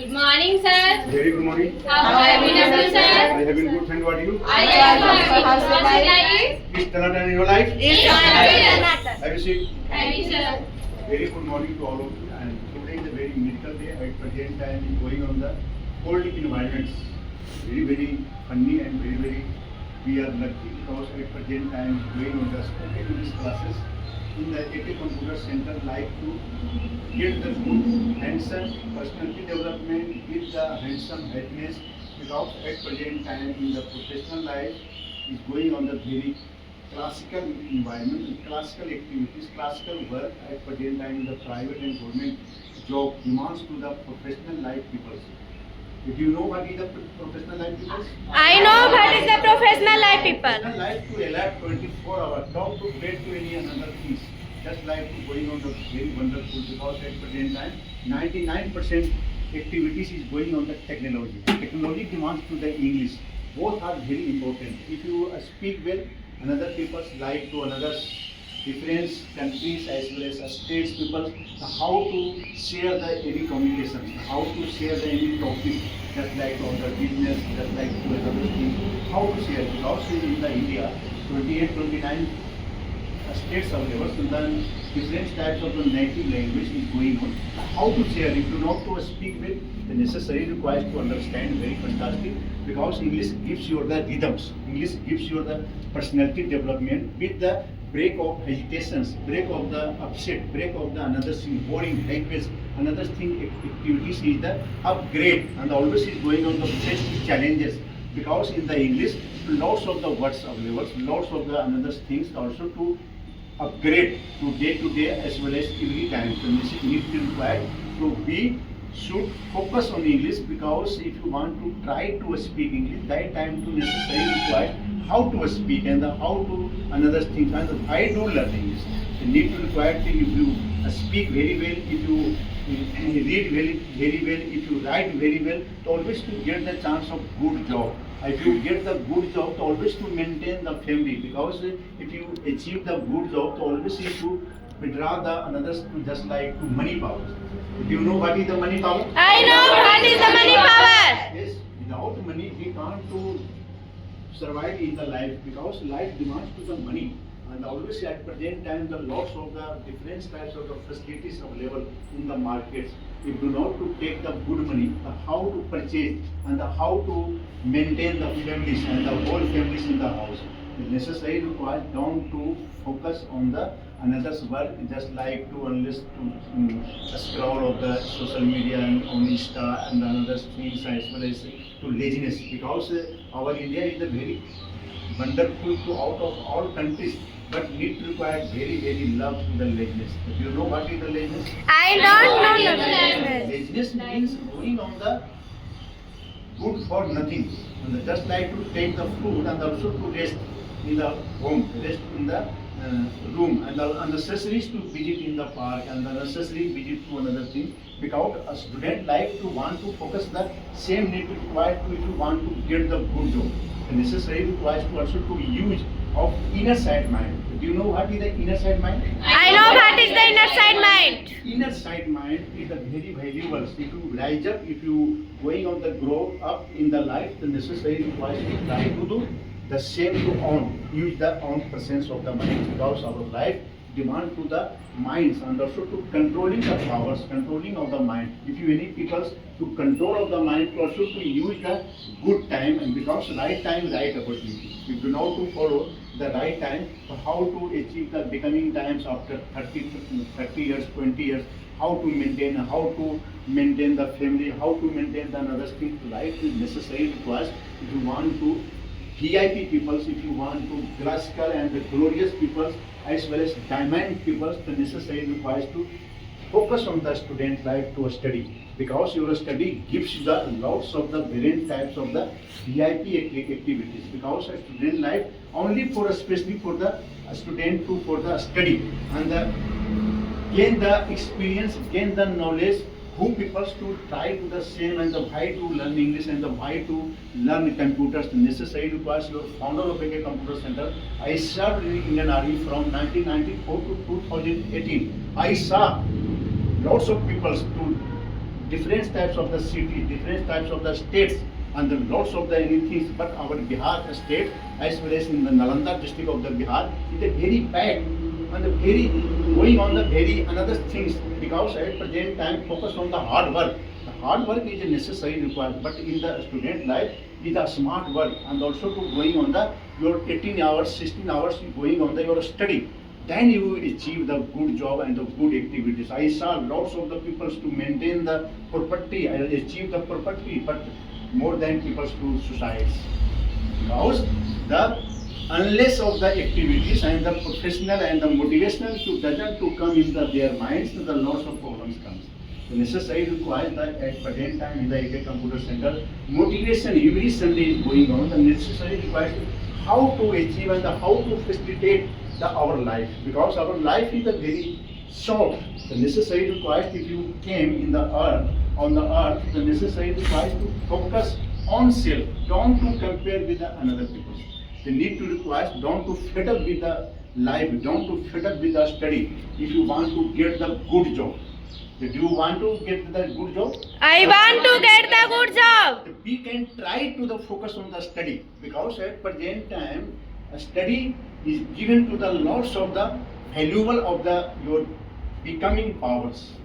Good morning, sir. Very good morning. How have you been, sir? I have been good. Thank what you. I am happy. How's your life? Is Tanatan in your life? Yes, Have you seen? thank you, sir. Very good morning to all of you. And today is a very miracle day. At present time is going on the cold environments. Very funny and very we are lucky because at present time going on the spoken English classes in the AK Computer Center like to get the good handsome personality development with the handsome happiness because at present time in the professional life is going on the very classical environment, classical activities, classical work at present time in the private and government job demands to the professional life people. Do you know what is the professional life people? I know what is the professional life people. Professional life to elect 24 hours, talk to bed to any another things. Just like to going on the very wonderful because at present time 99% activities is going on the technology. Technology demands to the English. Both are very important. If you speak well, another people's like to another different countries as well as states people, how to share the any communication, how to share the any topic, just like on the business, just like to another thing, how to share. Because in the India, 28, 29 states available, so then different types of the native language is going on. How to share, if you not to speak with, the necessary requires to understand very fantastic because English gives you the rhythms, English gives you the personality development with the break of hesitations, break of the upset, break of the another thing, boring language, another thing activities is the upgrade and always is going on the best challenges because in the English lots of the words available, lots of the another things also to upgrade to day as well as every time. So this is need to require to be should focus on English because if you want to try to speak English, that time to necessarily require how to speak and how to another thing. And I do learn English. You need to require to if you speak very well, if you read very well, if you write very well, to always to get the chance of good job. If you get the good job, to always to maintain the family because if you achieve the good job, to always you to withdraw the another to just like to money power. Do you know what is the money power? I know what is the money power. Yes, without money we can't to survive in the life because life demands to the money. And always at present time the lots of the different types of the facilities available in the markets. If you not to take the good money, the how to purchase and the how to maintain the families and the whole families in the house. The necessary requires down to focus on the another's work, just like to unless to scroll of the social media and on Insta and another things as well as to laziness because our India is a very wonderful to out of all countries but need to require very love to the laziness. Do you know what is the laziness? I don't know the business. Laziness means going on the good for nothing. And just like to take the food and also to rest in the home, rest in the room and the unnecessaries to visit in the park and the necessary visit to another thing because a student like to want to focus the same need to require to if you want to get the good job. The necessary requires to also to use of inner side mind. Do you know what is the inner side mind? I know what is the inner side mind. Inner side mind is a very valuable. If you rise up, if you going on the grow up in the life, the necessary requires to try to do the same to own, use the own presence of the mind because our life demand to the minds and also to controlling the powers, controlling of the mind. If you any people to control of the mind, also to use the good time and because right time, right opportunity. If you know to follow the right time, so how to achieve the becoming times after 30 years, 20 years, how to maintain the family, how to maintain the another thing. Life is necessary requires if you want to VIP peoples, if you want to classical and the glorious peoples as well as diamond peoples, the necessary requires to focus on the student life to study because your study gives you the lots of the variant types of the VIP activities because a student life only for especially for the student to for the study and the gain the experience, gain the knowledge who people to try to the same and the why to learn English and the why to learn computers. The necessary requires your founder of a computer center. I served in Indian Army from 1994 to 2018. I saw lots of people to different types of the cities, different types of the states, and the lots of the anything. But our Bihar state, as well as in the Nalanda district of the Bihar, is a very bad and a very going on the very another things, because at present time focus on the hard work. The hard work is a necessary required, but in the student life is a smart work, and also to going on the your 18 hours, 16 hours going on the your study. Then you will achieve the good job and the good activities. I saw lots of the people to maintain the property, I achieve the property, but more than people to suicides. Because the unless of the activities and the professional and the motivational to doesn't to come in their minds, the lots of problems comes. The necessary requires that at present time in the AK Computer Center, motivation every Sunday is going on. The necessary requires how to achieve and how to facilitate our life, because our life is a very short. The necessary requires if you came in the earth, on the earth, the necessary requires to focus on self, don't to compare with the another people. The need to require don't to fed up with the life, don't to fed up with the study. If you want to get the good job, do you want to get the good job? I want to get the good job. We can try to the focus on the study, because at present time a study is given to the lots of the valuable of the your becoming powers.